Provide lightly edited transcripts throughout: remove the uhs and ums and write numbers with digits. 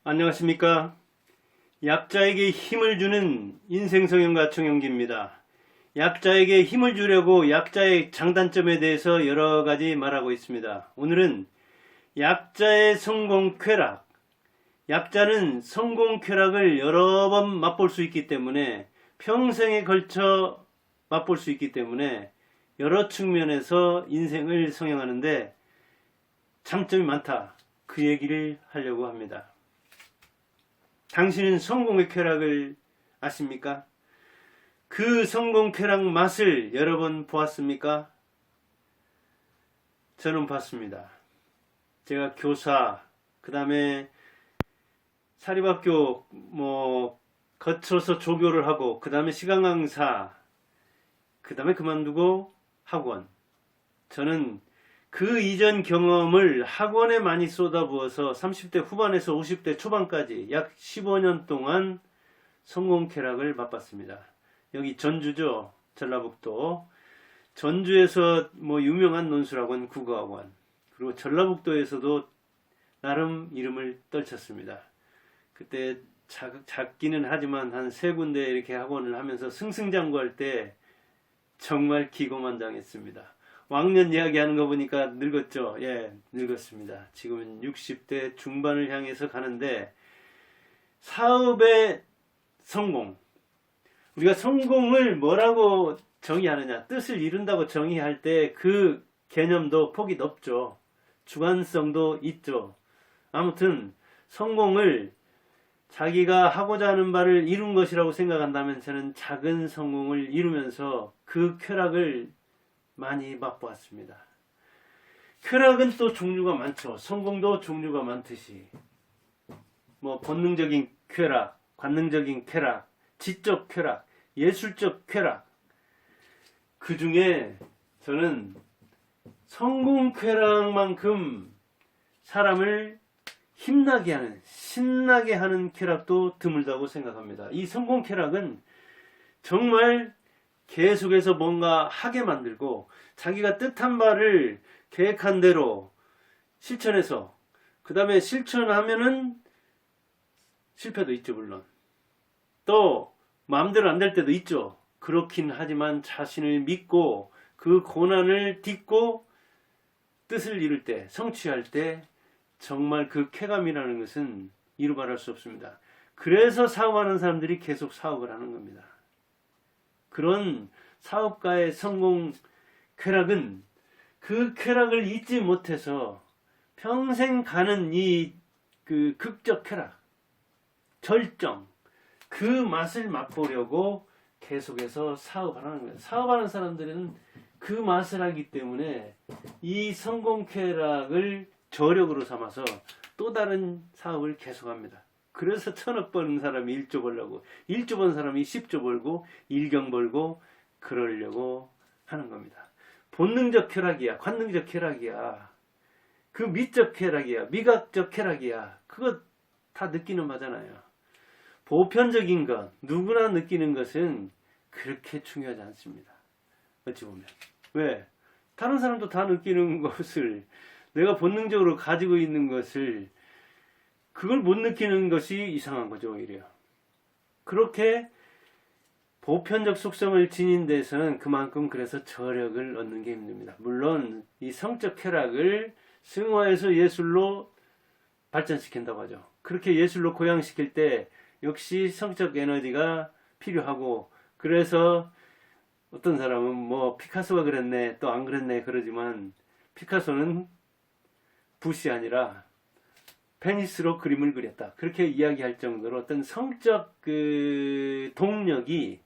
안녕하십니까. 약자에게 힘을 주는 인생성형가 청영기입니다. 약자에게 힘을 주려고 약자의 장단점에 대해서 여러 가지 말하고 있습니다. 오늘은 약자의 성공 쾌락. 약자는 성공 쾌락을 여러 번 맛볼 수 있기 때문에 평생에 걸쳐 맛볼 수 있기 때문에 여러 측면에서 인생을 성형하는데 장점이 많다. 그 얘기를 하려고 합니다. 당신은 성공의 쾌락을 아십니까? 그 성공 쾌락 맛을 여러 번 보았습니까? 저는 봤습니다. 제가 교사, 그 다음에 사립학교 거쳐서 조교를 하고, 그 다음에 시간 강사, 그 다음에 그만두고 학원. 저는 그 이전 경험을 학원에 많이 쏟아부어서 30대 후반에서 50대 초반까지 약 15년 동안 성공 쾌락을 맛봤습니다. 여기 전주죠. 전라북도. 전주에서 유명한 논술학원, 국어학원. 그리고 전라북도에서도 나름 이름을 떨쳤습니다. 그때 작기는 하지만 한 3군데 이렇게 학원을 하면서 승승장구할 때 정말 기고만장했습니다. 왕년 이야기하는 거 보니까 늙었죠? 예, 늙었습니다. 지금은 60대 중반을 향해서 가는데 사업의 성공. 우리가 성공을 뭐라고 정의하느냐? 뜻을 이룬다고 정의할 때 그 개념도 폭이 넓죠. 주관성도 있죠. 아무튼 성공을 자기가 하고자 하는 바를 이룬 것이라고 생각한다면 저는 작은 성공을 이루면서 그 쾌락을 많이 맛보았습니다. 쾌락은 또 종류가 많죠. 성공도 종류가 많듯이 본능적인 쾌락, 관능적인 쾌락, 지적 쾌락, 예술적 쾌락. 그 중에 저는 성공 쾌락만큼 사람을 힘나게 하는, 신나게 하는 쾌락도 드물다고 생각합니다. 이 성공 쾌락은 정말 계속해서 뭔가 하게 만들고 자기가 뜻한 바를 계획한 대로 실천해서 그 다음에 실천하면은 실패도 있죠. 물론 또 마음대로 안 될 때도 있죠. 그렇긴 하지만 자신을 믿고 그 고난을 딛고 뜻을 이룰 때, 성취할 때 정말 그 쾌감이라는 것은 이루 말할 수 없습니다. 그래서 사업하는 사람들이 계속 사업을 하는 겁니다. 그런 사업가의 성공 쾌락은 그 쾌락을 잊지 못해서 평생 가는 그 극적 쾌락, 절정, 그 맛을 맛보려고 계속해서 사업을 하는 거예요. 사업하는 사람들은 그 맛을 하기 때문에 이 성공 쾌락을 저력으로 삼아서 또 다른 사업을 계속합니다. 그래서 1000억 버는 사람이 1조 벌려고, 1조 번 사람이 10조 벌고 1경 벌고 그러려고 하는 겁니다. 본능적 쾌락이야, 관능적 쾌락이야, 그 미적 쾌락이야, 미각적 쾌락이야. 그거 다 느끼는 바잖아요. 보편적인 것, 누구나 느끼는 것은 그렇게 중요하지 않습니다. 어찌 보면. 왜? 다른 사람도 다 느끼는 것을, 내가 본능적으로 가지고 있는 것을 그걸 못 느끼는 것이 이상한 거죠. 오히려 그렇게 보편적 속성을 지닌 데서는 그만큼 그래서 저력을 얻는 게 힘듭니다. 물론 이 성적 쾌락을 승화해서 예술로 발전시킨다고 하죠. 그렇게 예술로 고양시킬 때 역시 성적 에너지가 필요하고, 그래서 어떤 사람은 피카소가 그랬네, 또 안 그랬네 그러지만 피카소는 붓이 아니라 페니스로 그림을 그렸다. 그렇게 이야기할 정도로 어떤 성적 그 동력이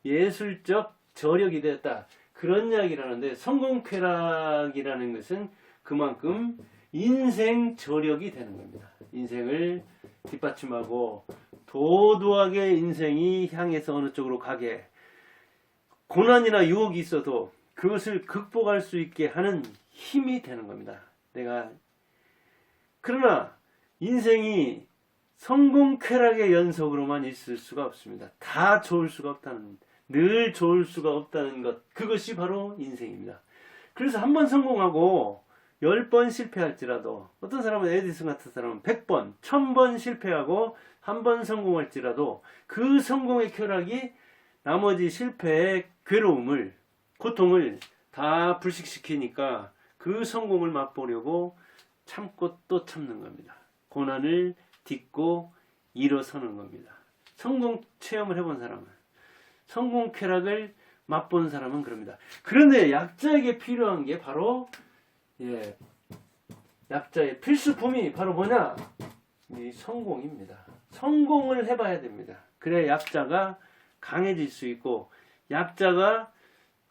예술적 저력이 되었다. 그런 이야기를 하는데, 성공 쾌락이라는 것은 그만큼 인생 저력이 되는 겁니다. 인생을 뒷받침하고 도도하게 인생이 향해서 어느 쪽으로 가게, 고난이나 유혹이 있어도 그것을 극복할 수 있게 하는 힘이 되는 겁니다. 그러나 인생이 성공 쾌락의 연속으로만 있을 수가 없습니다. 다 좋을 수가 없다는, 늘 좋을 수가 없다는 것, 그것이 바로 인생입니다. 그래서 한번 성공하고 10번 실패할지라도, 어떤 사람은 에디슨 같은 사람은 100번, 1000번 실패하고 한 번 성공할지라도 그 성공의 쾌락이 나머지 실패의 괴로움을, 고통을 다 불식시키니까 그 성공을 맛보려고 참고 또 참는 겁니다. 고난을 딛고 일어서는 겁니다. 성공 체험을 해본 사람은, 성공 쾌락을 맛본 사람은 그럽니다. 그런데 약자에게 필요한 게 바로, 약자의 필수품이 바로 뭐냐? 이 성공입니다. 성공을 해봐야 됩니다. 그래야 약자가 강해질 수 있고, 약자가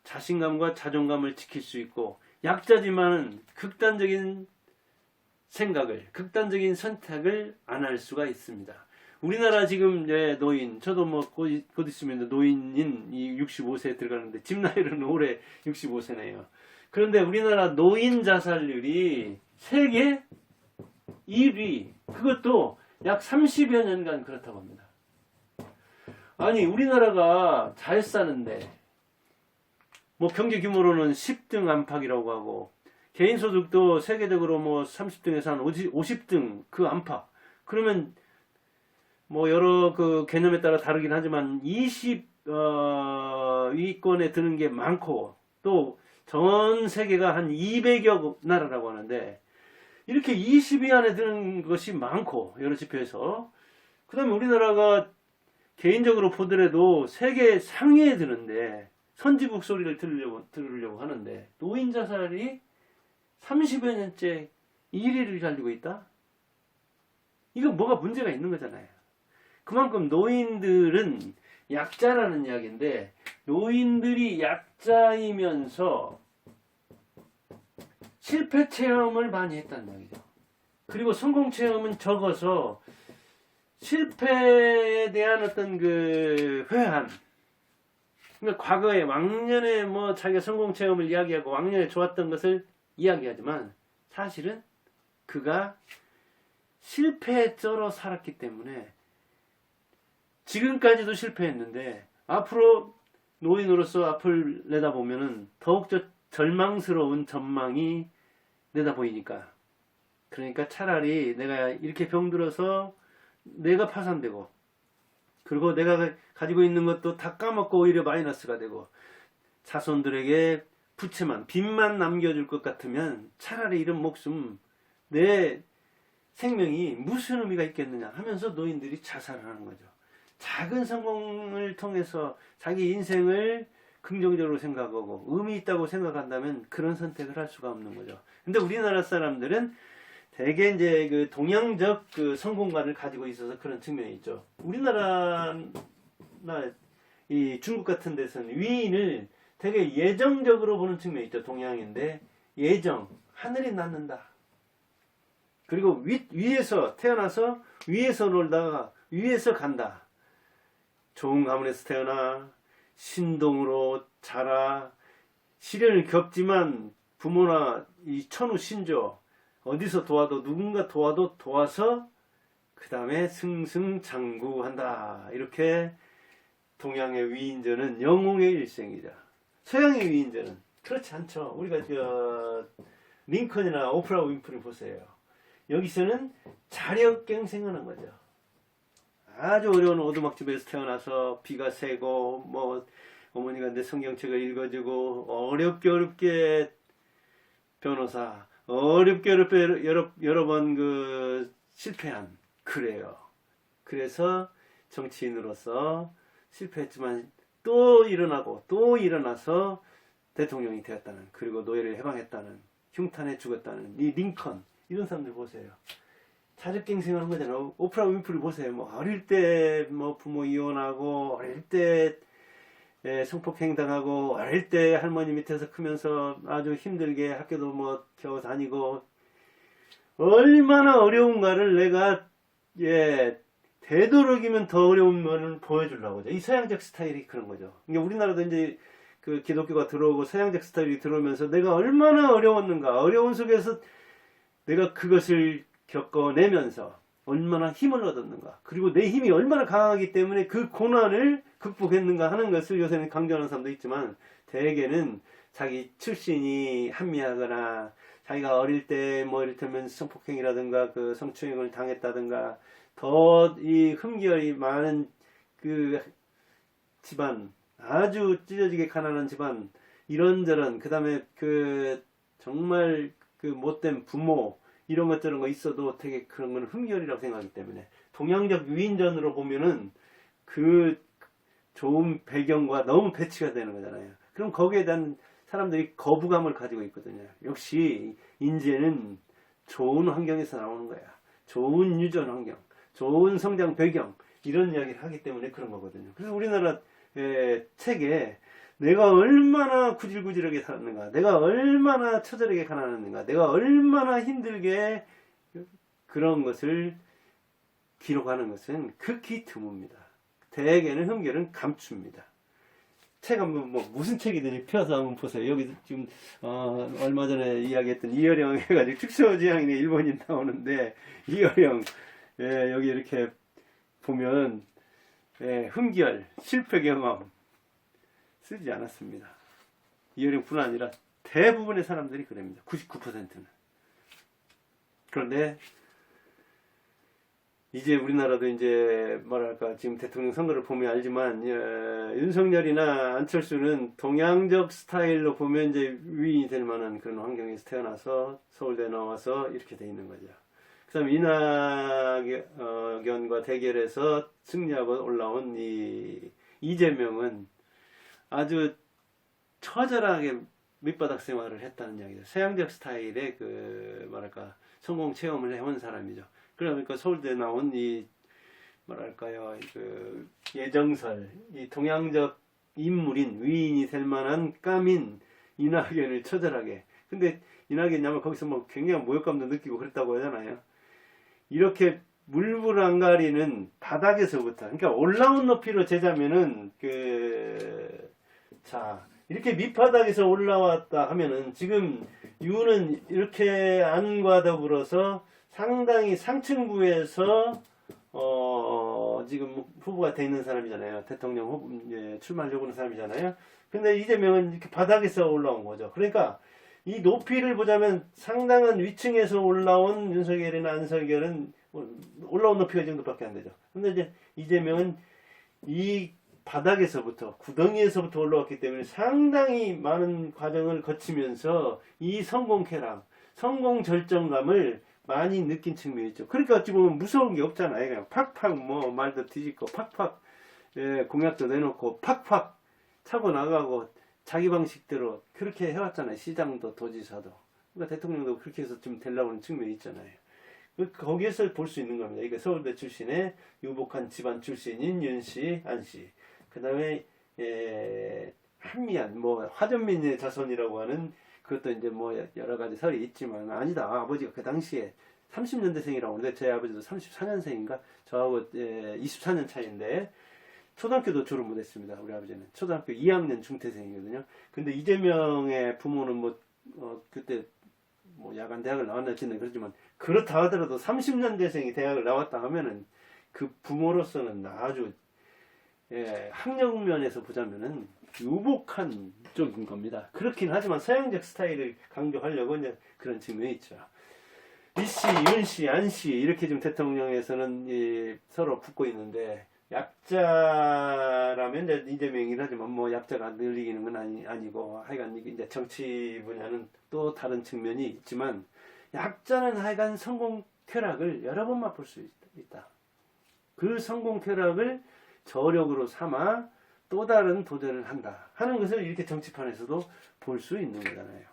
자신감과 자존감을 지킬 수 있고, 약자지만 극단적인 생각을, 극단적인 선택을 안 할 수가 있습니다. 우리나라 지금 노인, 저도 뭐 곧 있으면 노인인 이 65세에 들어가는데 집 나이로는 올해 65세네요. 그런데 우리나라 노인 자살률이 세계 1위, 그것도 약 30여 년간 그렇다고 합니다. 아니, 우리나라가 잘 사는데, 뭐 경제 규모로는 10등 안팎이라고 하고, 개인 소득도 세계적으로 뭐 30등에서 한 50등 그 안팎. 그러면 뭐 여러 그 개념에 따라 다르긴 하지만 20위권에 드는 게 많고, 또 전 세계가 한 200여 나라라고 하는데, 이렇게 20위 안에 드는 것이 많고, 여러 지표에서. 그 다음에 우리나라가 개인적으로 보더라도 세계 상위에 드는데, 선지국 소리를 들으려고 하는데, 노인 자살이 30여 년째 1위를 달리고 있다? 이거 뭐가 문제가 있는 거잖아요. 그만큼 노인들은 약자라는 이야기인데, 노인들이 약자이면서 실패 체험을 많이 했다는 얘기죠. 그리고 성공 체험은 적어서 실패에 대한 어떤 그 회한, 그러니까 과거에 왕년에 뭐 자기가 성공 체험을 이야기하고 왕년에 좋았던 것을 이야기하지만, 사실은 그가 실패에 쩔어 살았기 때문에 지금까지도 실패했는데, 앞으로 노인으로서 앞을 내다보면은 더욱더 절망스러운 전망이 내다보이니까, 그러니까 차라리 내가 이렇게 병들어서 내가 파산되고, 그리고 내가 가지고 있는 것도 다 까먹고 오히려 마이너스가 되고, 자손들에게 부채만, 빚만 남겨줄 것 같으면 차라리 이런 목숨, 내 생명이 무슨 의미가 있겠느냐 하면서 노인들이 자살을 하는 거죠. 작은 성공을 통해서 자기 인생을 긍정적으로 생각하고 의미 있다고 생각한다면 그런 선택을 할 수가 없는 거죠. 근데 우리나라 사람들은 대개 이제 그 동양적 그 성공관을 가지고 있어서 그런 측면이 있죠. 우리나라나 이 중국 같은 데서는 위인을 되게 예정적으로 보는 측면이 있죠. 동양인데, 예정, 하늘이 낳는다. 그리고 위에서 태어나서 위에서 놀다가 위에서 간다. 좋은 가문에서 태어나 신동으로 자라, 시련을 겪지만 부모나 이 천우 신조, 어디서 도와도, 누군가 도와도 도와서 그 다음에 승승장구한다. 이렇게 동양의 위인전은 영웅의 일생이다. 서양의 위인전은 그렇지 않죠. 우리가 링컨이나 오프라 윈프리 보세요. 여기서는 자력갱생하는 거죠. 아주 어려운 오두막집에서 태어나서 비가 새고, 뭐 어머니가 내 성경책을 읽어주고, 어렵게 변호사, 어렵게 여러 번 그 실패한, 그래요. 그래서 정치인으로서 실패했지만 또 일어나고 또 일어나서 대통령이 되었다는, 그리고 노예를 해방했다는, 흉탄에 죽었다는 이 링컨, 이런 사람들 보세요. 자력갱생하는 거잖아요. 오프라 윈프리 보세요. 뭐 어릴 때 뭐 부모 이혼하고, 어릴 때 성폭행 당하고, 어릴 때 할머니 밑에서 크면서 아주 힘들게 학교도 뭐 겨우 다니고, 얼마나 어려운가를 내가 되도록이면 더 어려운 면을 보여주려고 하죠. 이 서양적 스타일이 그런 거죠. 그러니까 우리나라도 이제 그 기독교가 들어오고 서양적 스타일이 들어오면서 내가 얼마나 어려웠는가, 어려운 속에서 내가 그것을 겪어내면서 얼마나 힘을 얻었는가, 그리고 내 힘이 얼마나 강하기 때문에 그 고난을 극복했는가 하는 것을 요새는 강조하는 사람도 있지만, 대개는 자기 출신이 한미하거나 자기가 어릴 때 뭐 이를테면 성폭행이라든가 그 성추행을 당했다든가 더 이 흠결이 많은 그 집안, 아주 찢어지게 가난한 집안, 이런저런, 그 다음에 그 정말 그 못된 부모, 이런 것 저런 거 있어도 되게 그런 건 흠결이라고 생각하기 때문에 동양적 유인전으로 보면은 그 좋은 배경과 너무 배치가 되는 거잖아요. 그럼 거기에 대한 사람들이 거부감을 가지고 있거든요. 역시 인재는 좋은 환경에서 나오는 거야. 좋은 유전 환경, 좋은 성장 배경, 이런 이야기를 하기 때문에 그런 거거든요. 그래서 우리나라 책에 내가 얼마나 구질구질하게 살았는가, 내가 얼마나 처절하게 가난했는가, 내가 얼마나 힘들게 그런 것을 기록하는 것은 극히 드뭅니다. 대개는 흠결은 감춥니다. 책 한번 뭐 무슨 책이든지 펴서 한번 보세요. 여기 지금 얼마 전에 이야기했던 이어령 해가지고 축소지향인의 일본인 나오는데 이어령 여기 이렇게 보면 흠결 실패 경험 쓰지 않았습니다. 이어령뿐 아니라 대부분의 사람들이 그럽니다. 99%는. 그런데 이제 우리나라도 이제 뭐랄까 지금 대통령 선거를 보면 알지만 윤석열이나 안철수는 동양적 스타일로 보면 이제 위인이 될 만한 그런 환경에서 태어나서 서울대 나와서 이렇게 돼 있는 거죠. 그 다음에 이낙연과 대결해서 승리하고 올라온 이재명은 아주 처절하게 밑바닥 생활을 했다는 이야기죠. 서양적 스타일의 그 뭐랄까 성공 체험을 해온 사람이죠. 그러니까 서울대 나온 이 뭐랄까요 그 예정설, 이 동양적 인물인 위인이 될 만한 까민 이낙연을 처절하게. 근데 이낙연이 아마 거기서 뭐 굉장한 모욕감도 느끼고 그랬다고 하잖아요. 이렇게 물불 안 가리는 바닥에서부터, 그러니까 올라온 높이로 재자면은 자 이렇게 밑바닥에서 올라왔다 하면은 지금 유는 이렇게 안과 더불어서 상당히 상층부에서 지금 후보가 돼 있는 사람이잖아요. 대통령 후보 출마하려고 하는 사람이잖아요. 근데 이재명은 이렇게 바닥에서 올라온 거죠. 그러니까 이 높이를 보자면 상당한 위층에서 올라온 윤석열이나 안석열은 올라온 높이가 이 정도밖에 안 되죠. 근데 이제 이재명은 이 바닥에서부터 구덩이에서부터 올라왔기 때문에 상당히 많은 과정을 거치면서 이 성공 쾌락, 성공 절정감을 많이 느낀 측면이 있죠. 그러니까 지금 무서운 게 없잖아요. 그냥 팍팍 뭐 말도 뒤집고 팍팍 공약도 내놓고 팍팍 차고 나가고 자기 방식대로 그렇게 해왔잖아요. 시장도 도지사도. 그러니까 대통령도 그렇게 해서 좀 되려고 하는 측면이 있잖아요. 거기에서 볼 수 있는 겁니다. 이게 서울대 출신의 유복한 집안 출신인 윤씨, 안씨. 그 다음에 한미안, 뭐 화전민의 자손이라고 하는 그것도 이제 뭐 여러 가지 설이 있지만 아니다. 아버지가 그 당시에 30년대생이라고 하는데 제 아버지도 34년생인가? 저하고 24년 차이인데 초등학교도 졸업 못했습니다. 우리 아버지는 초등학교 2학년 중퇴생이거든요. 근데 이재명의 부모는 뭐 그때 뭐 야간 대학을 나왔는지는 그렇지만 그렇다 하더라도 30년대생이 대학을 나왔다 하면은 그 부모로서는 아주 학력 면에서 보자면은 유복한 쪽인 겁니다. 그렇긴 하지만 서양적 스타일을 강조하려고 이제 그런 측면이 있죠. 이씨, 윤씨, 안씨 이렇게 좀 대통령에서는 서로 붙고 있는데 약자라면 이제 이재명이긴 하지만 뭐 약자가 늘리기는 건 아니고 하여간 이제 정치 분야는 또 다른 측면이 있지만 약자는 하여간 성공 쾌락을 여러 번 맛볼 수 있다. 그 성공 쾌락을 저력으로 삼아 또 다른 도전을 한다 하는 것을 이렇게 정치판에서도 볼 수 있는 거잖아요.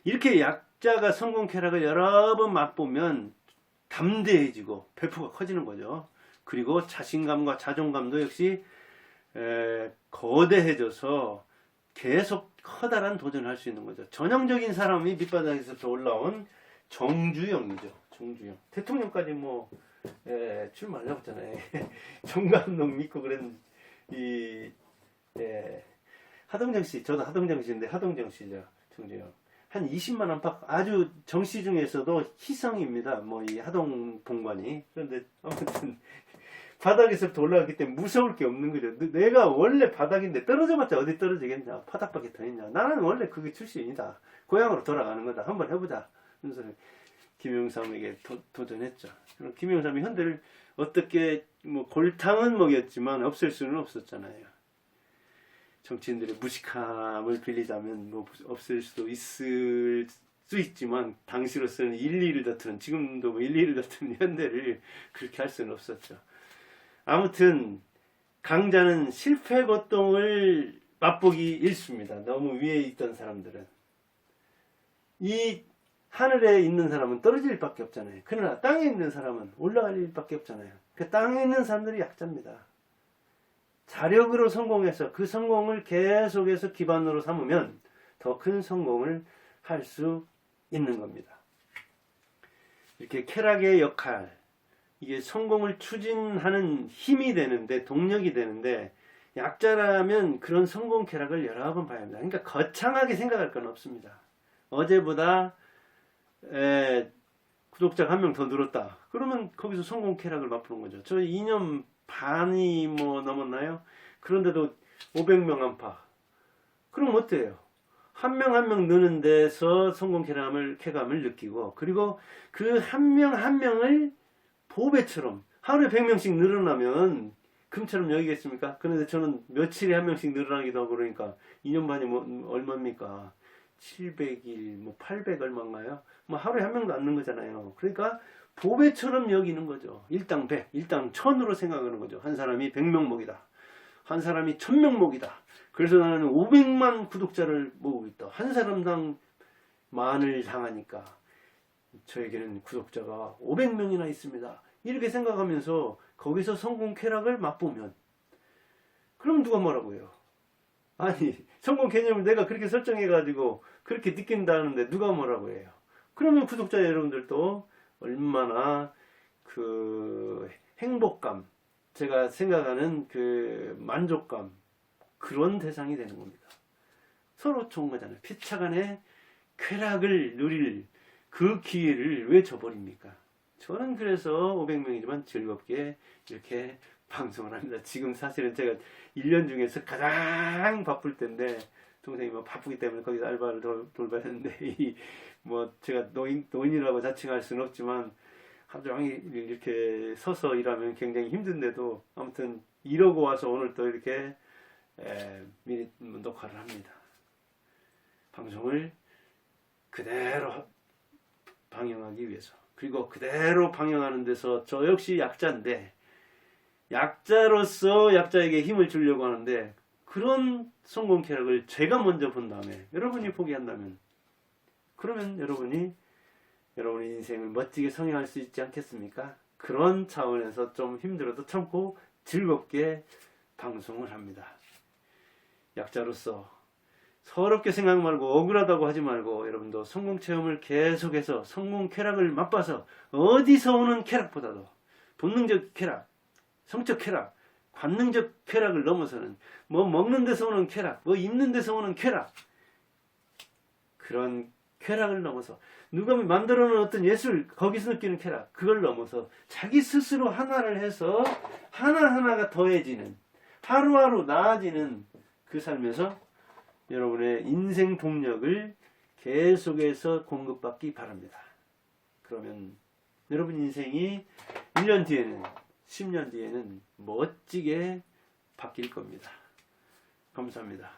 이렇게 약자가 성공 쾌락을 여러 번 맛보면 담대해지고 배포가 커지는 거죠. 그리고 자신감과 자존감도 역시 거대해져서 계속 커다란 도전을 할 수 있는 거죠. 전형적인 사람이 밑바닥에서 올라온 정주영이죠. 정주영. 대통령까지 뭐 출마하려고 했잖아요. 정감독 믿고 그런 하동정 씨, 저도 하동정 씨인데 하동정 씨죠. 정주영. 한 20만 안팎 아주 정씨 중에서도 희성입니다. 뭐 이 하동 본관이. 그런데 아무튼 바닥에서부터 올라갔기 때문에 무서울 게 없는 거죠. 내가 원래 바닥인데 떨어져봤자 어디 떨어지겠냐. 바닥밖에 더 있냐. 나는 원래 그게 출신이다. 고향으로 돌아가는 거다. 한번 해보자. 그래서 김영삼에게 도전했죠. 그럼 김영삼이 현대를 어떻게 뭐 골탕은 먹였지만 없앨 수는 없었잖아요. 정치인들의 무식함을 빌리자면 뭐 없앨 수도 있을 수 있지만 당시로서는 일리를 다투는, 지금도 뭐 일리를 다투는 현대를 그렇게 할 수는 없었죠. 아무튼 강자는 실패 고통을 맛보기 일쑤입니다. 너무 위에 있던 사람들은. 이 하늘에 있는 사람은 떨어질 일밖에 없잖아요. 그러나 땅에 있는 사람은 올라갈 일밖에 없잖아요. 그 땅에 있는 사람들이 약자입니다. 자력으로 성공해서 그 성공을 계속해서 기반으로 삼으면 더 큰 성공을 할 수 있는 겁니다. 이렇게 쾌락의 역할, 이게 성공을 추진하는 힘이 되는데, 동력이 되는데, 약자라면 그런 성공 쾌락을 여러 번 봐야 합니다. 그러니까 거창하게 생각할 건 없습니다. 어제보다 구독자가 1명 더 늘었다. 그러면 거기서 성공 쾌락을 맛보는 거죠. 저 2년 반이 뭐 넘었나요? 그런데도 500명 안팎. 그럼 어때요? 한 명 한 명 느는 데서 성공 쾌감을 느끼고, 그리고 그 한 명 한 명을 보배처럼 하루에 100명씩 늘어나면 금처럼 여기겠습니까? 그런데 저는 며칠에 한 명씩 늘어나기도 하고 그러니까 2년 반이 뭐 얼마입니까? 700일, 뭐 800 얼마인가요? 뭐 하루에 한 명도 안 는 거잖아요. 그러니까 보배처럼 여기는 거죠. 일당 100, 일당 1000으로 생각하는 거죠. 한 사람이 100명 목이다. 한 사람이 1000명 목이다. 그래서 나는 500만 구독자를 모으고 있다. 한 사람당 만을 당하니까 저에게는 구독자가 500명이나 있습니다. 이렇게 생각하면서 거기서 성공 쾌락을 맛보면, 그럼 누가 뭐라고 해요? 아니, 성공 개념을 내가 그렇게 설정해가지고 그렇게 느낀다는데 누가 뭐라고 해요? 그러면 구독자 여러분들도 얼마나 그 행복감, 제가 생각하는 그 만족감, 그런 대상이 되는 겁니다. 서로 좋은 거잖아요. 피차간의 쾌락을 누릴 그 기회를 왜 저버립니까? 저는 그래서 500명이지만 즐겁게 이렇게 방송을 합니다. 지금 사실은 제가 1년 중에서 가장 바쁠 때인데, 동생이 뭐 바쁘기 때문에 거기서 알바를 돌봐야 하는데, 뭐 제가 노인이라고 자칭할 수는 없지만 하루 종일 이렇게 서서 일하면 굉장히 힘든데도 아무튼 이러고 와서 오늘 또 이렇게 미리 녹화를 합니다. 방송을 그대로 방영하기 위해서. 그리고 그대로 방영하는 데서 저 역시 약자인데, 약자로서 약자에게 힘을 주려고 하는데, 그런 성공 쾌락을 제가 먼저 본 다음에 여러분이 포기한다면, 그러면 여러분이 여러분의 인생을 멋지게 성행할 수 있지 않겠습니까? 그런 차원에서 좀 힘들어도 참고 즐겁게 방송을 합니다. 약자로서 서럽게 생각 말고 억울하다고 하지 말고, 여러분도 성공 체험을 계속해서 성공 쾌락을 맛봐서, 어디서 오는 쾌락보다도 본능적 쾌락, 성적 쾌락, 관능적 쾌락을 넘어서는 뭐 먹는 데서 오는 쾌락, 뭐 입는 데서 오는 쾌락, 그런 쾌락을 넘어서 누가 만들어 놓은 어떤 예술, 거기서 느끼는 쾌락, 그걸 넘어서 자기 스스로 하나를 해서 하나하나가 더해지는, 하루하루 나아지는 그 삶에서 여러분의 인생 동력을 계속해서 공급받기 바랍니다. 그러면 여러분 인생이 1년 뒤에는, 10년 뒤에는 멋지게 바뀔 겁니다. 감사합니다.